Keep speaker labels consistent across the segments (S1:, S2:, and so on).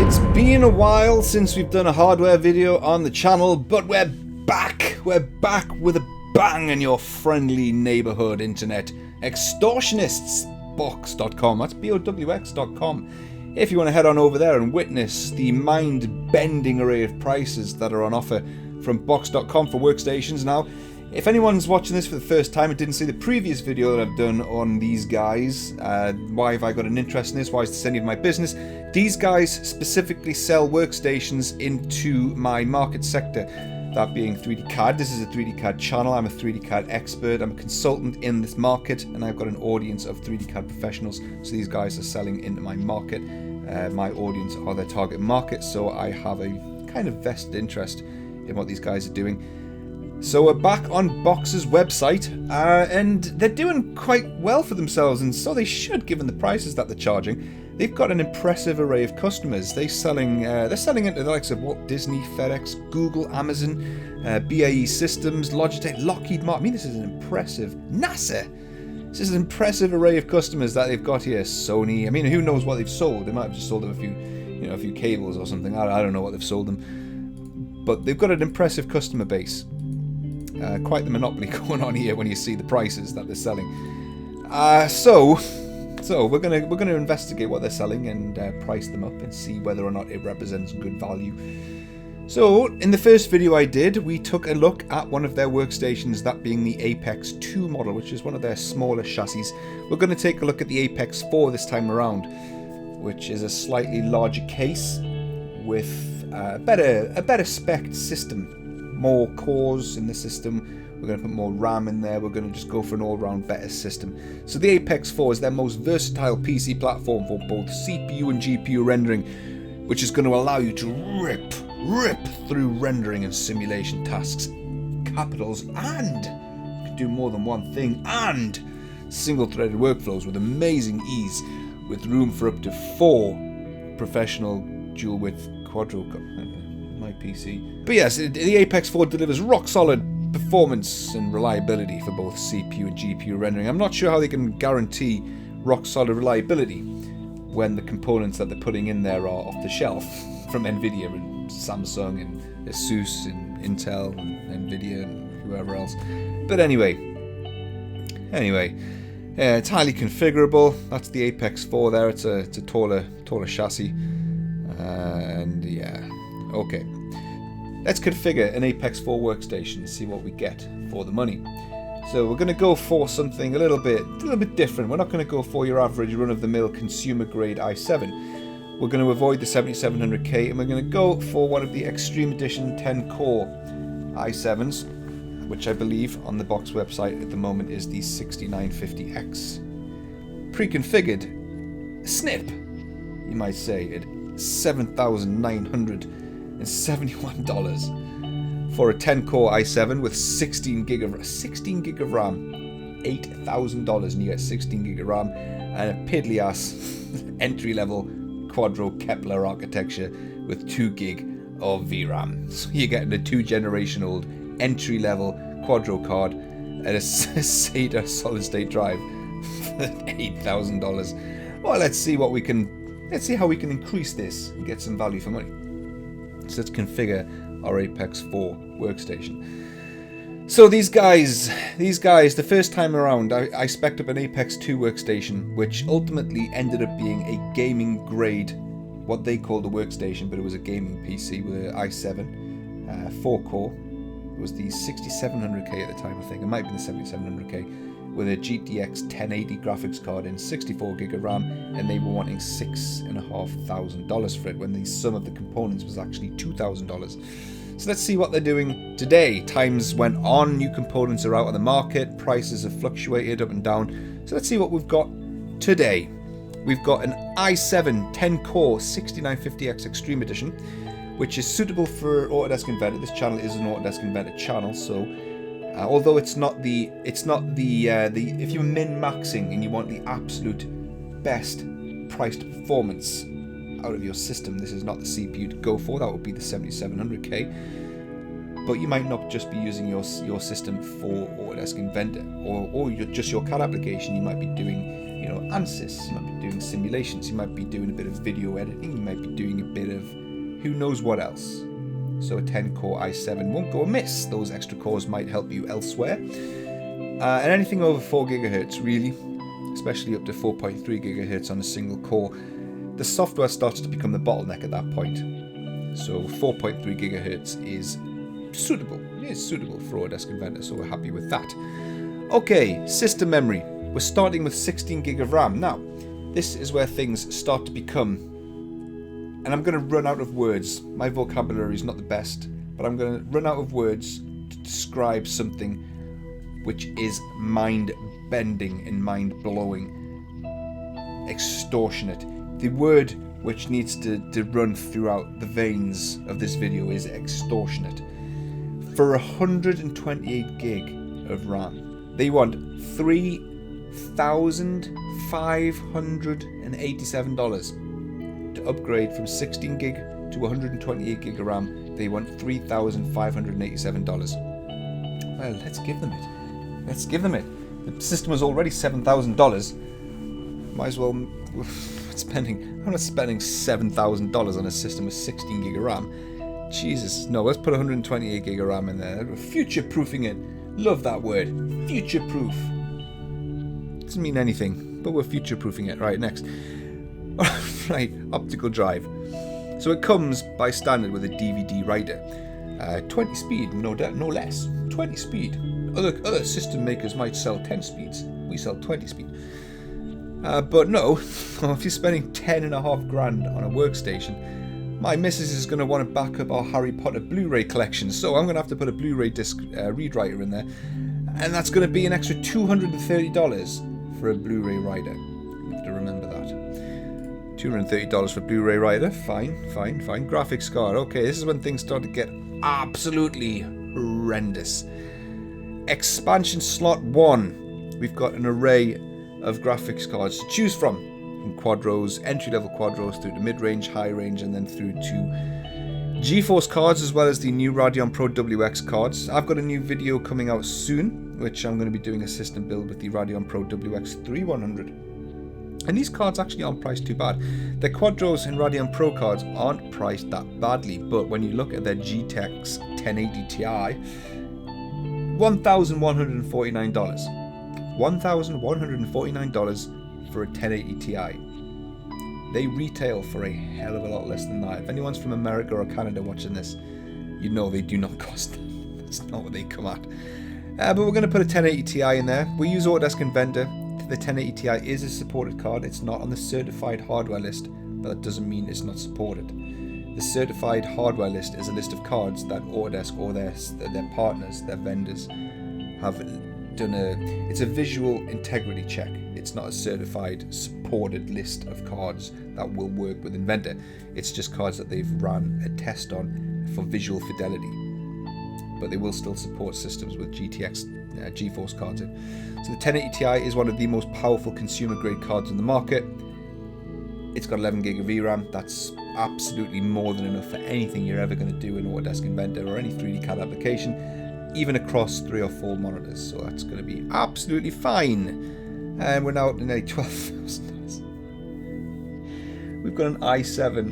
S1: It's been a while since we've done a hardware video on the channel, but we're back. We're back with a bang in your friendly neighborhood internet. Extortionists, Boxx.com. That's Bowx.com. If you want to head on over there and witness the mind-bending array of prices that are on offer from Boxx.com for workstations. Now, if anyone's watching this for the first time and didn't see the previous video that I've done on these guys, why have I got an interest in this? Why is this any of my business? These guys specifically sell workstations into my market sector, that being 3D CAD. This is a 3D CAD channel. I'm a 3D CAD expert. I'm a consultant in this market, and I've got an audience of 3D CAD professionals. So these guys are selling into my market. My audience are their target market, so I have a kind of vested interest in what these guys are doing. So we're back on Boxx's website, and they're doing quite well for themselves, and so they should, given the prices that they're charging. They've got an impressive array of customers. They're selling into the likes of Walt Disney, FedEx, Google, Amazon, BAE Systems, Logitech, Lockheed Martin. I mean, this is an impressive NASA. This is an impressive array of customers that they've got here. Sony. I mean, who knows what they've sold? They might have just sold them a few cables or something. I don't know what they've sold them, but they've got an impressive customer base. Quite the monopoly going on here when you see the prices that they're selling. So we're gonna investigate what they're selling and price them up and see whether or not it represents good value. So in the first video I did, we took a look at one of their workstations, that being the Apex 2 model, which is one of their smaller chassis. We're going to take a look at the Apex 4 this time around, which is a slightly larger case with a better spec system. More cores in the system. We're going to put more RAM in there. We're going to just go for an all-round better system. So the Apex 4 is their most versatile PC platform for both CPU and GPU rendering, which is going to allow you to rip through rendering and simulation tasks, capitals, and you can do more than one thing, and single-threaded workflows with amazing ease, with room for up to 4 professional dual-width quadro. My PC. But yes, the Apex 4 delivers rock-solid performance and reliability for both CPU and GPU rendering. I'm not sure how they can guarantee rock-solid reliability when the components that they're putting in there are off the shelf from Nvidia and Samsung and Asus and Intel and Nvidia and whoever else. But anyway, it's highly configurable. That's the Apex 4 there. It's a taller chassis, and yeah. Okay, let's configure an Apex 4 workstation and see what we get for the money. So we're going to go for something a little bit different. We're not going to go for your average run-of-the-mill consumer-grade i7. We're going to avoid the 7700K, and we're going to go for one of the Extreme Edition 10-core i7s, which I believe on the Boxx website at the moment is the 6950X. Pre-configured, snip, you might say, at $7,971 for a 10-core i7 with 16 gig of RAM, $8,000, and you get 16 gig of RAM and a piddly ass entry-level quadro Kepler architecture with 2 gig of VRAM. So you're getting a 2-generation-old entry-level quadro card and a SATA solid-state drive for $8,000. Well, let's see how we can increase this and get some value for money. So let's configure our Apex 4 workstation. So these guys, the first time around, I spec'd up an Apex 2 workstation, which ultimately ended up being a gaming grade, what they called a workstation, but it was a gaming PC with an i7, 4-core. It was the 6700K at the time, I think. It might have been the 7700K. With a GTX 1080 graphics card and 64 gig of RAM, and they were wanting $6,500 for it when the sum of the components was actually $2,000. So let's see what they're doing today. Times went on, new components are out on the market, prices have fluctuated up and down. So let's see what we've got today. We've got an i7 10-core 6950X Extreme Edition, which is suitable for Autodesk Inventor. This channel is an Autodesk Inventor channel, so although it's not the if you're min-maxing and you want the absolute best priced performance out of your system, this is not the CPU to go for. That would be the 7700K. But you might not just be using your system for Autodesk Inventor or just your CAD application. You might be doing ANSYS, you might be doing simulations, you might be doing a bit of video editing, you might be doing a bit of who knows what else. So a 10-core i7 won't go amiss. Those extra cores might help you elsewhere. And anything over 4 GHz, really, especially up to 4.3 GHz on a single core, the software starts to become the bottleneck at that point. So 4.3 GHz is suitable. It is suitable for Autodesk Inventor, so we're happy with that. Okay, system memory. We're starting with 16 gig of RAM. Now, this is where things start to become, and I'm going to run out of words. My vocabulary is not the best, but I'm going to run out of words to describe something which is mind-bending and mind-blowing. Extortionate. The word which needs to run throughout the veins of this video is extortionate. For 128 gig of RAM, they want $3,587. To upgrade from 16 gig to 128 gig of RAM, they want $3,587. Well, let's give them it. Let's give them it. The system was already $7,000. Might as well. I'm not spending $7,000 on a system with 16 gig of RAM. Jesus, no, let's put 128 gig of RAM in there. We're future-proofing it. Love that word. Future-proof. Doesn't mean anything, but we're future-proofing it. Right, next. Right, optical drive. So it comes by standard with a DVD writer. 20 speed, no less. 20 speed. Other system makers might sell 10 speeds. We sell 20 speed. But no, if you're spending $10.5 on a workstation, my missus is going to want to back up our Harry Potter Blu-ray collection, so I'm going to have to put a Blu-ray disc read writer in there, and that's going to be an extra $230 for a Blu-ray writer. You have to remember that. $230 for Blu-ray writer, fine. Graphics card, okay, this is when things start to get absolutely horrendous. Expansion slot 1. We've got an array of graphics cards to choose from, quadros, entry-level quadros through to mid-range, high-range, and then through to GeForce cards, as well as the new Radeon Pro WX cards. I've got a new video coming out soon, which I'm going to be doing a system build with the Radeon Pro WX 3100. And these cards actually aren't priced too bad. The quadros and Radeon Pro cards aren't priced that badly, but when you look at their GTX 1080 Ti, $1,149. $1,149 for a 1080 Ti. They retail for a hell of a lot less than that. If anyone's from America or Canada watching this, you know they do not cost that. That's not what they come at. But we're going to put a 1080 Ti in there. We use Autodesk Inventor. The 1080 Ti is a supported card. It's not on the certified hardware list, but that doesn't mean it's not supported. The certified hardware list is a list of cards that Autodesk or their partners, their vendors, have done it's a visual integrity check. It's not a certified supported list of cards that will work with Inventor. It's just cards that they've ran a test on for visual fidelity, but they will still support systems with GeForce cards in. So the 1080 Ti is one of the most powerful consumer grade cards in the market. It's got 11 gig of VRAM. That's absolutely more than enough for anything you're ever going to do in Autodesk Inventor or any 3D CAD application, even across 3 or 4 monitors, so that's going to be absolutely fine. And we're now up to nearly $12,000. We've got an i7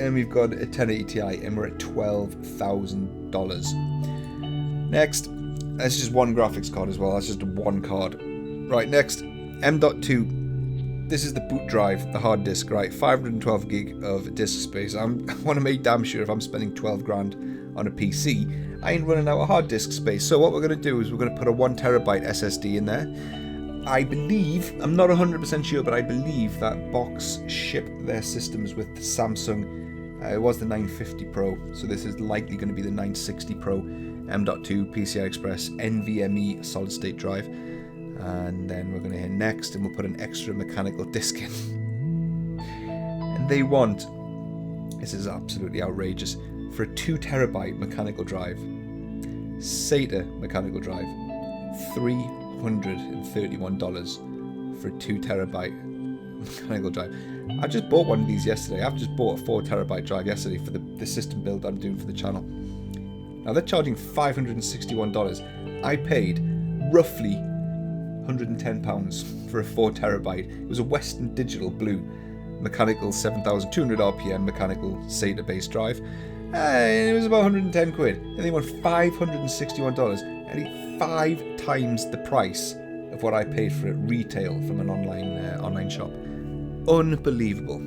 S1: and we've got a 1080 Ti, and we're at $12,000. Next, that's just one graphics card as well. That's just one card. Right, next, M.2. This is the boot drive, the hard disk. Right, 512 gig of disk space. I want to make damn sure if I'm spending 12 grand on a PC, I ain't running out of hard disk space. So what we're going to do is we're going to put a 1 terabyte SSD in there. I believe, I'm not 100% sure, but I believe that Boxx shipped their systems with the Samsung. It was the 950 Pro, so this is likely going to be the 960 Pro M.2 PCI Express NVMe solid state drive. And then we're going to hit next, and we'll put an extra mechanical disk in. And they want, this is absolutely outrageous, for a 2 terabyte mechanical drive, SATA mechanical drive, $331 for a 2 terabyte mechanical drive. I just bought one of these yesterday. I've just bought a 4 terabyte drive yesterday for the system build I'm doing for the channel. Now they're charging $561. I paid roughly £110 for a 4TB. It was a Western Digital Blue mechanical 7200 RPM mechanical SATA based drive. And it was about 110 quid. And they want $561, nearly 5 times the price of what I paid for it retail from an online shop. Unbelievable.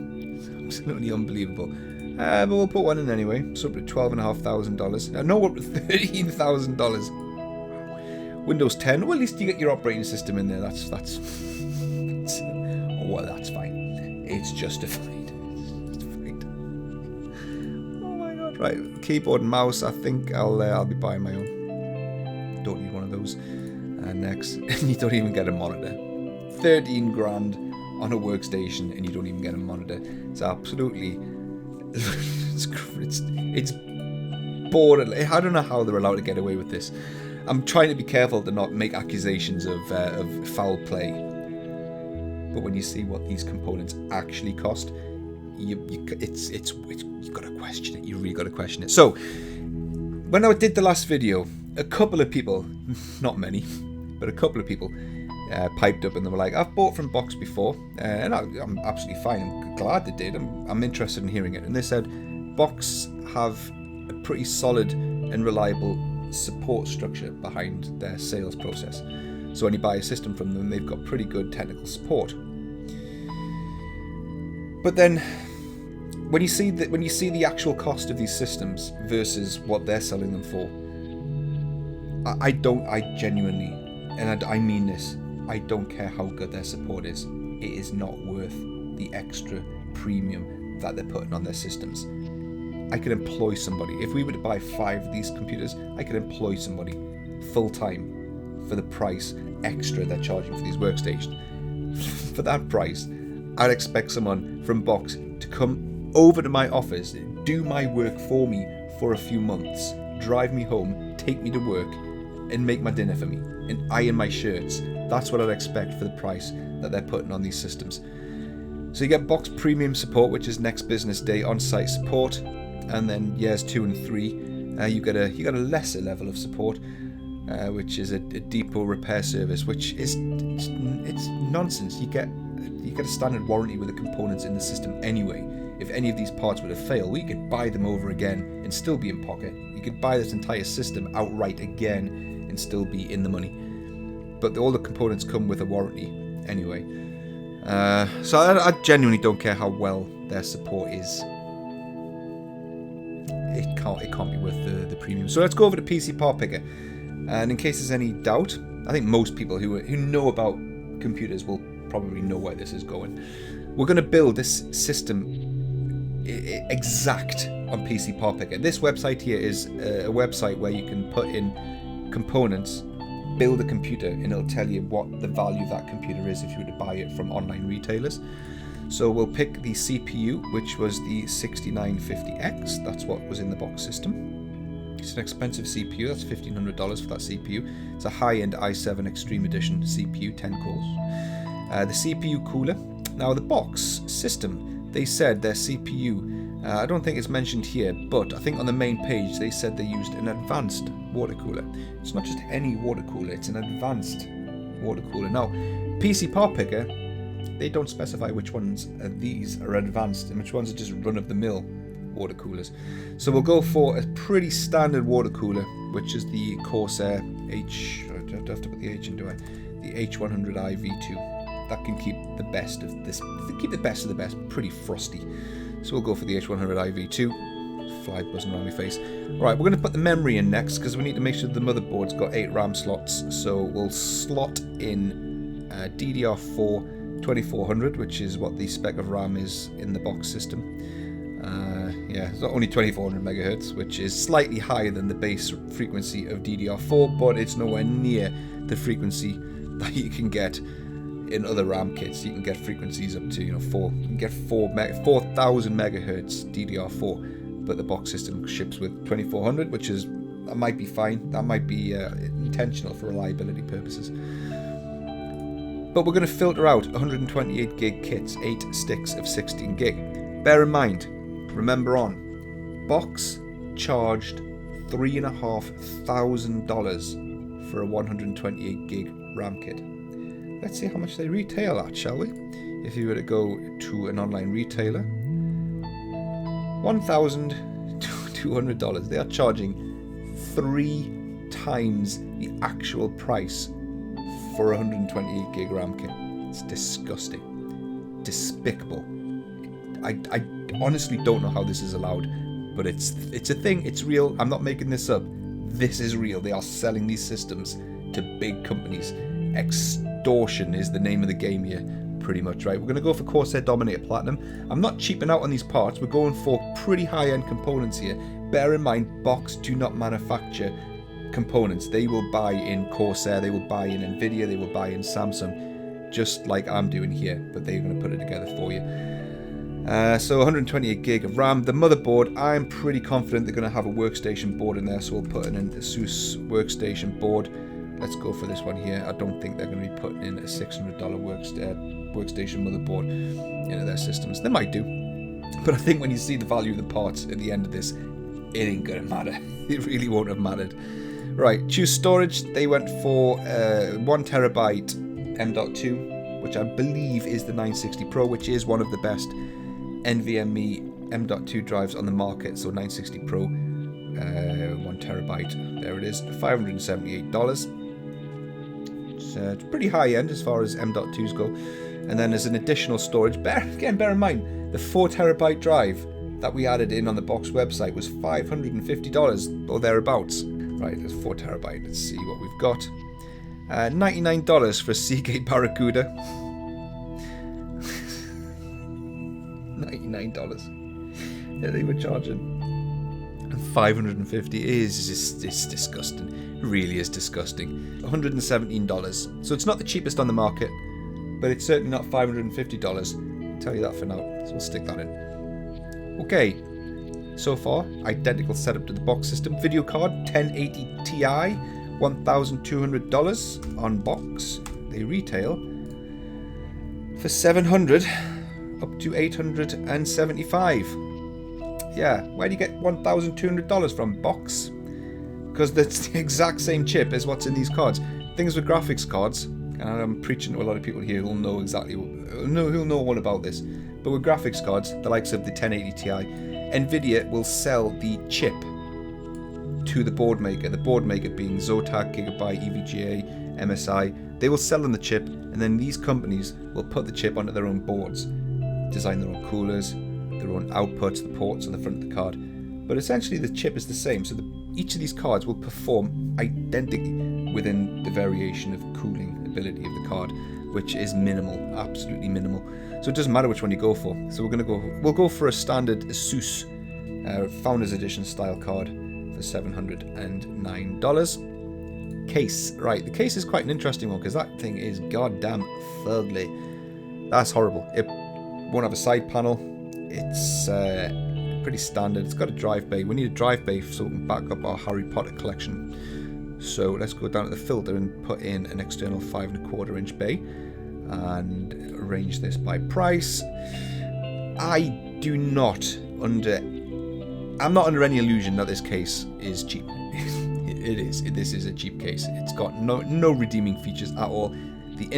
S1: Absolutely unbelievable. But we'll put one in anyway. So up to $12,500. No, up to $13,000. Windows 10. Well, at least you get your operating system in there. That's fine. It's justified. Oh my god! Right, keyboard and mouse. I think I'll be buying my own. Don't need one of those. Next, and you don't even get a monitor. 13 grand on a workstation, and you don't even get a monitor. It's absolutely. It's bored. I don't know how they're allowed to get away with this. I'm trying to be careful to not make accusations of foul play. But when you see what these components actually cost, you've got to question it. You really got to question it. So, when I did the last video, a couple of people, not many, but a couple of people piped up and they were like, "I've bought from Boxx before, and I'm absolutely fine. I'm glad they did. I'm interested in hearing it." And they said, Boxx have a pretty solid and reliable support structure behind their sales process. So when you buy a system from them, they've got pretty good technical support. But then, when you see the actual cost of these systems versus what they're selling them for, I genuinely, and I mean this, I don't care how good their support is. It is not worth the extra premium that they're putting on their systems. I could employ somebody. If we were to buy 5 of these computers, I could employ somebody full time for the price extra they're charging for these workstations. For that price, I'd expect someone from Boxx to come over to my office, do my work for me for a few months, drive me home, take me to work, and make my dinner for me, and iron my shirts. That's what I'd expect for the price that they're putting on these systems. So you get Boxx Premium support, which is next business day on-site support, and then years 2 and 3, you get a lesser level of support, which is a depot repair service, which is it's nonsense. You get a standard warranty with the components in the system anyway. If any of these parts were to fail, we could buy them over again and still be in pocket. You could buy this entire system outright again and still be in the money. But all the components come with a warranty anyway. So I genuinely don't care how well their support is. It can't be worth the premium. So let's go over to PC Part Picker. And in case there's any doubt, I think most people who know about computers will probably know where this is going. We're going to build this system exact on PC Part Picker. This website here is a website where you can put in components, build a computer, and it'll tell you what the value of that computer is if you were to buy it from online retailers. So we'll pick the CPU, which was the 6950X. That's what was in the Boxx system. It's an expensive CPU. That's $1,500 for that CPU. It's a high-end i7 Extreme Edition CPU, 10 cores. The CPU cooler. Now the Boxx system, they said their CPU, I don't think it's mentioned here, but I think on the main page they said they used an advanced water cooler. It's not just any water cooler, it's an advanced water cooler. Now, PC Part Picker, they don't specify which ones of these are advanced and which ones are just run-of-the-mill water coolers. So we'll go for a pretty standard water cooler, which is the Corsair H. I have to put the H in, do I? The H100i V2. That can keep the best of this. Keep the best of the best. Pretty frosty. So we'll go for the H100i V2. Fly buzzing around my face. Alright, we're going to put the memory in next because we need to make sure the motherboard's got 8 RAM slots. So we'll slot in DDR4 2400, which is what the spec of RAM is in the Boxx system. Yeah, it's only 2400 megahertz, which is slightly higher than the base frequency of DDR4, but it's nowhere near the frequency that you can get in other RAM kits. You can get frequencies up to 4,000 megahertz DDR4, but the Boxx system ships with 2400, which is that might be fine. That might be intentional for reliability purposes. But we're going to filter out 128 gig kits, 8 sticks of 16 gig. Bear in mind, remember on, Boxx charged $3,500 for a 128 gig RAM kit. Let's see how much they retail at, shall we? If you were to go to an online retailer, $1,200. They are charging 3 times the actual price for a 128 gig RAM kit. It's disgusting. Despicable. I honestly don't know how this is allowed, but it's a thing. It's real. I'm not making this up. This is real. They are selling these systems to big companies. Extortion is the name of the game here, pretty much, right? We're going to go for Corsair Dominator Platinum. I'm not cheaping out on these parts. We're going for pretty high-end components here. Bear in mind, Boxx do not manufacture components. They will buy in Corsair, they will buy in Nvidia, they will buy in Samsung, just like I'm doing here, but they're going to put it together for you. So 128 gig of RAM. The motherboard, I'm pretty confident they're going to have a workstation board in there, so we'll put in an ASUS workstation board. Let's go for this one here. I don't think they're going to be putting in a $600 workstation motherboard into their systems. They might do, but I think when you see the value of the parts at the end of this, it ain't going to matter. It really won't have mattered. Right, choose storage. They went for 1TB M.2, which I believe is the 960 Pro, which is one of the best NVMe M.2 drives on the market. So 960 Pro, 1TB. There it is, $578. It's pretty high end as far as M.2s go. And then as an additional storage, bear in mind, the 4TB drive that we added in on the Boxx website was $550 or thereabouts. Right, there's 4TB. Let's see what we've got. $99 for a Seagate Barracuda. $99. Yeah, they were charging. And $550 is disgusting. It really is disgusting. $117. So it's not the cheapest on the market, but it's certainly not $550. I'll tell you that for now. So we'll stick that in. Okay. So far, identical setup to the Boxx system. Video card, 1080 Ti, $1,200 on Boxx. They retail for $700 up to $875. Yeah, where do you get $1,200 from, Boxx? Because that's the exact same chip as what's in these cards. Things with graphics cards, and I'm preaching to a lot of people here who'll know exactly, who'll know all about this. But with graphics cards, the likes of the 1080 Ti, Nvidia will sell the chip to the board maker. The board maker being Zotac, Gigabyte, EVGA, MSI. They will sell them the chip, and then these companies will put the chip onto their own boards, design their own coolers, their own outputs, the ports on the front of the card. But essentially the chip is the same, so each of these cards will perform identically within the variation of cooling ability of the card, which is minimal, absolutely minimal. So it doesn't matter which one you go for. So we'll go for a standard ASUS Founders Edition style card for $709. Case, right? The case is quite an interesting one because that thing is goddamn fugly. That's horrible. It won't have a side panel. It's pretty standard. It's got a drive bay. We need a drive bay so we can back up our Harry Potter collection. So let's go down to the filter and put in an external 5¼ inch bay and arrange this by price. I'm not under any illusion that this case is cheap. It is. This is a cheap case. It's got no redeeming features at all. The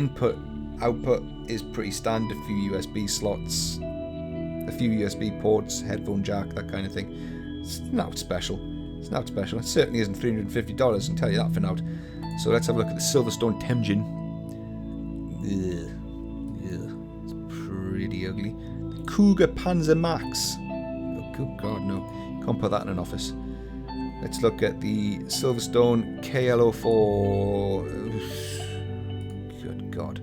S1: output is pretty standard. A few USB slots, a few USB ports, headphone jack, that kind of thing. It's not special. It certainly isn't $350, I can tell you that for now. So let's have a look at the Silverstone Temjin. It's pretty ugly. The Cougar Panzer Max. Oh, good God, no. Can't put that in an office. Let's look at the Silverstone KL04. Good God.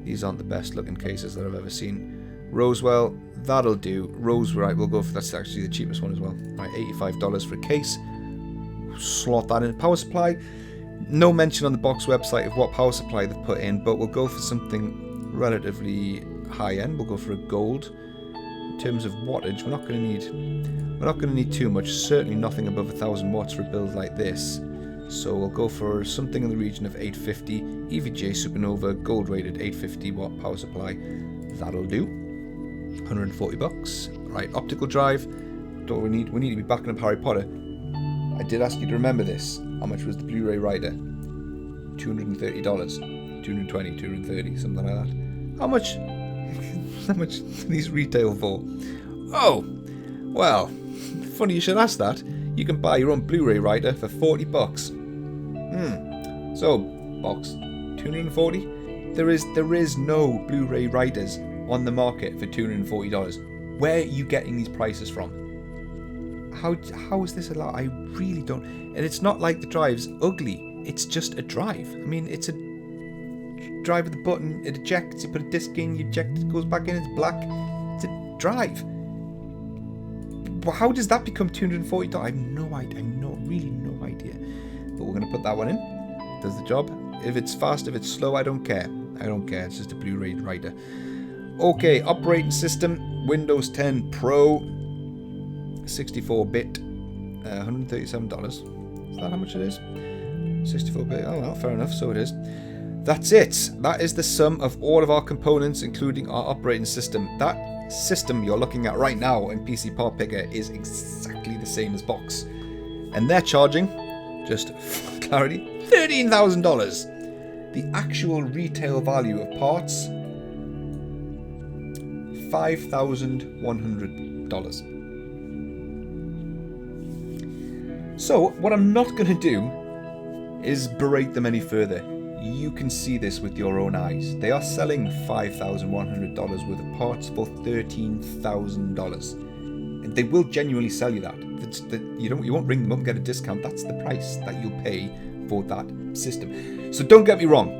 S1: These aren't the best looking cases that I've ever seen. Rosewell, that'll do. Right, we'll go for, that's actually the cheapest one as well. Right, $85 for a case. Slot that in. Power supply, no mention on the Boxx website of what power supply they've put in, but we'll go for something relatively high end. We'll go for a gold. In terms of wattage, we're not going to need too much. Certainly nothing above 1,000 watts for a build like this. So we'll go for something in the region of 850. EVGA Supernova gold rated 850 watt power supply. That'll do. $140. Right, optical drive. What we need to be backing up Harry Potter. I did ask you to remember this. How much was the Blu-ray writer? $230. 220, 230, something like that. How much do these retail for? Oh, well, funny you should ask that. You can buy your own Blu-ray writer for $40. So, Boxx, 240? There is no Blu-ray writers on the market for $240. Where are you getting these prices from? How is this allowed? I really don't. And it's not like the drive's ugly. It's just a drive. I mean, it's a drive with a button. It ejects. You put a disc in. You eject. It goes back in. It's black. It's a drive. Well, how does that become $240? I have no idea. Really no idea. But we're gonna put that one in. Does the job. If it's fast, if it's slow, I don't care. It's just a Blu-ray writer. Okay, operating system, Windows 10 Pro, 64-bit, $137. Is that how much it is? 64-bit. Oh well, fair enough. So it is. That's it. That is the sum of all of our components, including our operating system. That system you're looking at right now in PC Part Picker is exactly the same as Boxx, and they're charging, just for clarity, $13,000. The actual retail value of parts, $5,100. So what I'm not going to do is berate them any further. You can see this with your own eyes. They are selling $5,100 worth of parts for $13,000. And they will genuinely sell you that. You won't ring them up and get a discount. That's the price that you'll pay for that system. So don't get me wrong.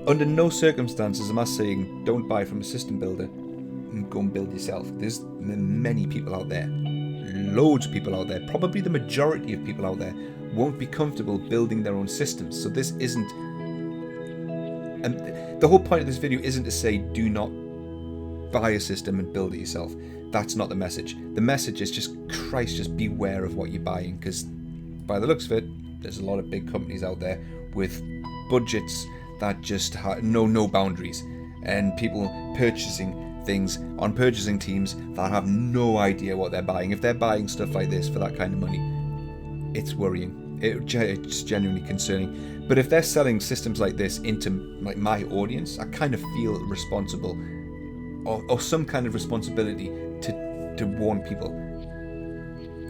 S1: Under no circumstances am I saying don't buy from a system builder and go and build yourself. There's many people out there. Loads of people out there. Probably the majority of people out there won't be comfortable building their own systems. So this isn't... And the whole point of this video isn't to say do not buy a system and build it yourself. That's not the message. The message is just, Christ, just beware of what you're buying, because by the looks of it, there's a lot of big companies out there with budgets that just know no boundaries, and people purchasing things on purchasing teams that have no idea what they're buying. If they're buying stuff like this for that kind of money, it's worrying. It's genuinely concerning. But if they're selling systems like this into like my audience, I kind of feel responsible, or some kind of responsibility to warn people.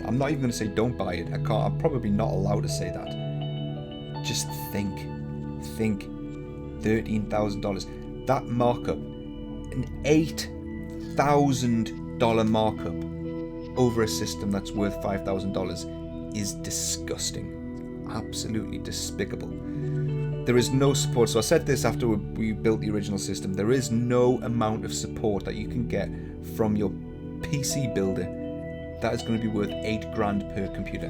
S1: I'm not even going to say don't buy it. I'm probably not allowed to say that. Just think, $13,000. That markup, an $8,000 markup over a system that's worth $5,000 is disgusting. Absolutely despicable. There is no support. So I said this after we built the original system. There is no amount of support that you can get from your PC builder that is going to be worth $8,000 per computer.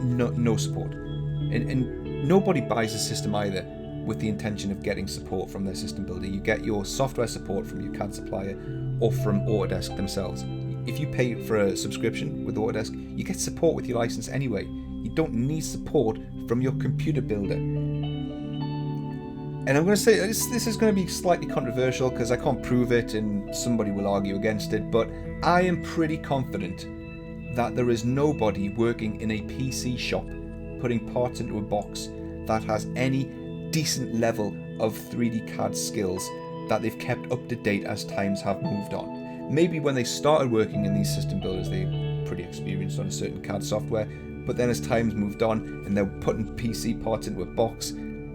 S1: No support. And nobody buys a system either with the intention of getting support from their system builder. You get your software support from your CAD supplier or from Autodesk themselves. If you pay for a subscription with Autodesk, you get support with your license anyway. You don't need support from your computer builder. And I'm going to say this is going to be slightly controversial because I can't prove it and somebody will argue against it, but I am pretty confident that there is nobody working in a PC shop putting parts into a box that has any decent level of 3D CAD skills that they've kept up to date as times have moved on. Maybe when they started working in these system builders, they were pretty experienced on a certain CAD software, but then as times moved on and they're putting PC parts into a box,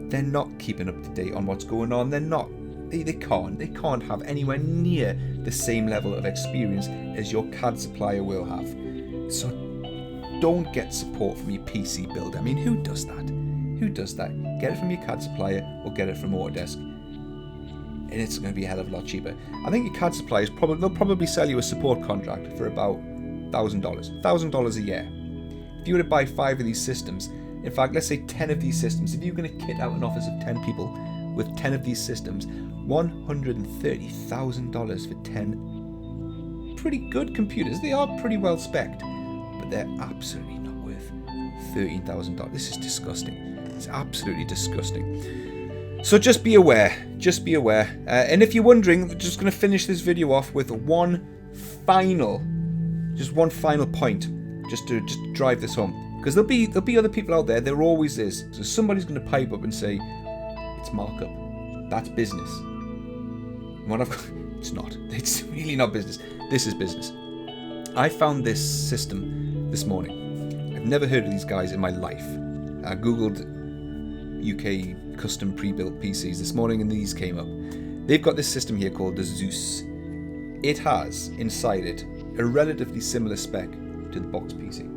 S1: they're not keeping up to date on what's going on. They're not. They can't have anywhere near the same level of experience as your CAD supplier will have. So don't get support from your PC builder. I mean, who does that? Get it from your CAD supplier or get it from Autodesk. And it's going to be a hell of a lot cheaper. I think your CAD suppliers they'll probably sell you a support contract for about $1,000 a year. If you were to buy 5 of these systems, in fact, let's say 10 of these systems, if you're going to kit out an office of 10 people with 10 of these systems, $130,000 for 10 pretty good computers. They are pretty well spec'd, but they're absolutely not worth $13,000. This is disgusting. It's absolutely disgusting. So just be aware. And if you're wondering, I'm just going to finish this video off with one final point, just to drive this home. Because there'll be other people out there. There always is. So somebody's going to pipe up and say, It's markup. That's business. What I've got, it's not. It's really not business. This is business. I found this system this morning. I've never heard of these guys in my life. I googled UK custom pre-built PCs this morning and these came up. They've got this system here called the Zeus. It has inside it a relatively similar spec to the Boxx PC.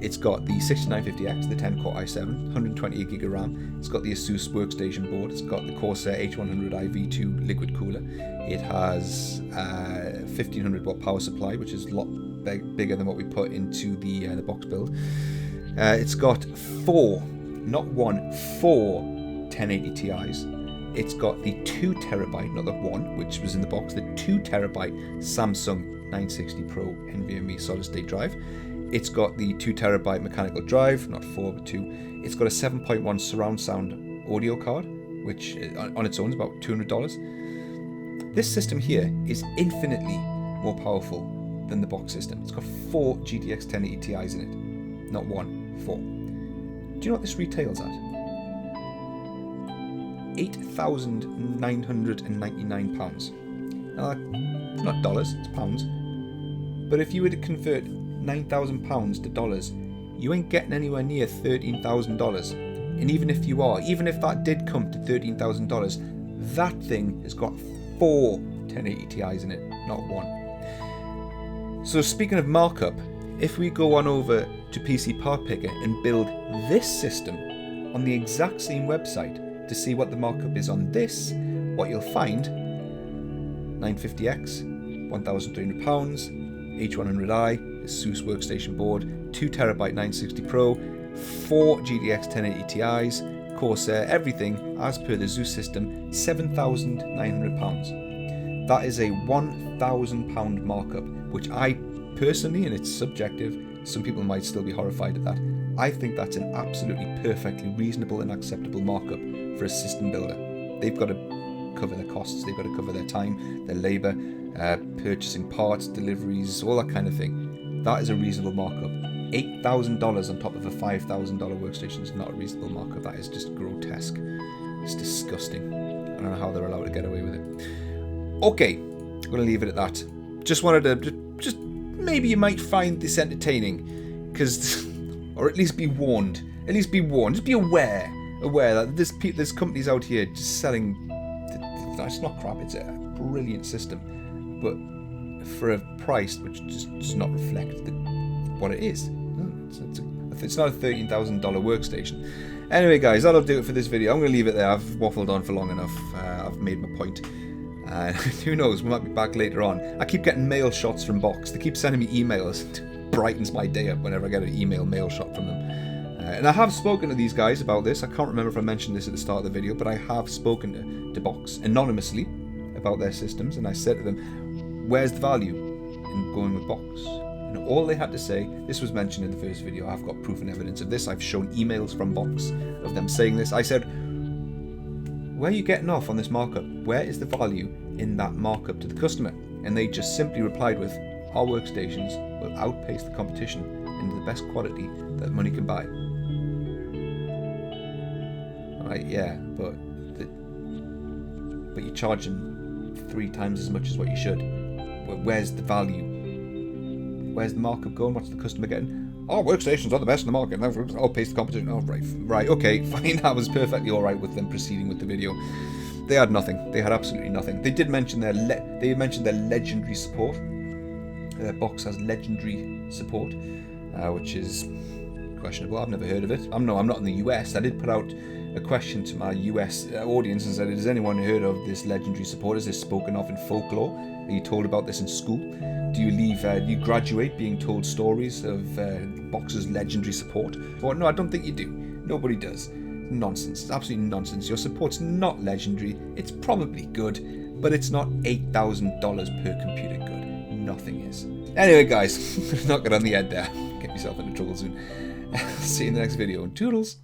S1: It's got the 6950X, the 10-core i7, 128GB of RAM. It's got the Asus Workstation board. It's got the Corsair H100i V2 liquid cooler. It has a 1500 watt power supply, which is a lot bigger than what we put into the Boxx build. It's got four, not one, four 1080 Ti's. It's got the 2TB, not the one, which was in the box, the 2TB Samsung 960 Pro NVMe solid state drive. It's got the 2TB mechanical drive, not 4 but 2. It's got a 7.1 surround sound audio card, which on its own is about $200. This system here is infinitely more powerful than the Boxx system. It's got 4 GTX 1080 Ti's in it, not one, 4. Do you know what this retails at? £8,999. Now, that's not dollars, it's pounds. But if you were to convert £9,000 to dollars, you ain't getting anywhere near $13,000. And even if you are, even if that did come to $13,000, that thing has got 4 1080 Ti's in it, not one. So speaking of markup, if we go on over to PC Part Picker and build this system on the exact same website to see what the markup is on this, what you'll find, 950X, £1,300, H100i, Asus Workstation board, 2TB 960 Pro, 4 GTX 1080 Ti's, Corsair, everything as per the Zeus system, £7,900. That is a £1,000 markup, which I personally, and it's subjective, some people might still be horrified at that, I think that's an absolutely perfectly reasonable and acceptable markup for a system builder. They've got to cover their costs, they've got to cover their time, their labour, purchasing parts, deliveries, all that kind of thing. That is a reasonable markup. $8,000 on top of a $5,000 workstation is not a reasonable markup. That is just grotesque. It's disgusting. I don't know how they're allowed to get away with it. Okay, I'm going to leave it at that. Just wanted to, just maybe you might find this entertaining, because, or at least be warned. At least be warned. Just be aware that there's companies out here just selling. It's not crap. It's a brilliant system, but for a price which just does not reflect what it is. It's not a $13,000 workstation. Anyway, guys, that'll do it for this video. I'm going to leave it there. I've waffled on for long enough. I've made my point. Who knows? We might be back later on. I keep getting mail shots from Boxx. They keep sending me emails. It brightens my day up whenever I get an mail shot from them. And I have spoken to these guys about this. I can't remember if I mentioned this at the start of the video, but I have spoken to Boxx anonymously about their systems, and I said to them, where's the value in going with Boxx? And all they had to say, this was mentioned in the first video, I've got proof and evidence of this, I've shown emails from Boxx of them saying this. I said, where are you getting off on this markup? Where is the value in that markup to the customer? And they just simply replied with, our workstations will outpace the competition into the best quality that money can buy. Alright, yeah, but you're charging 3 times as much as what you should. Where's the value? Where's the markup going? What's the customer getting? Our workstations are the best in the market. I'll pace the competition. Oh, right, okay, fine. I was perfectly all right with them proceeding with the video. They had nothing. They had absolutely nothing. They did mention their legendary support. Boxx has legendary support, which is questionable. I've never heard of it. I'm not in the US. I did put out a question to my US audience and said, has anyone heard of this legendary support? Is this spoken of in folklore? Are you told about this in school? Do you graduate being told stories of Boxx's legendary support? Well, no, I don't think you do. Nobody does. Nonsense. It's absolutely nonsense. Your support's not legendary. It's probably good, but it's not $8,000 per computer good. Nothing is. Anyway, guys, knock it on the head there. Get yourself into trouble soon. See you in the next video. Toodles.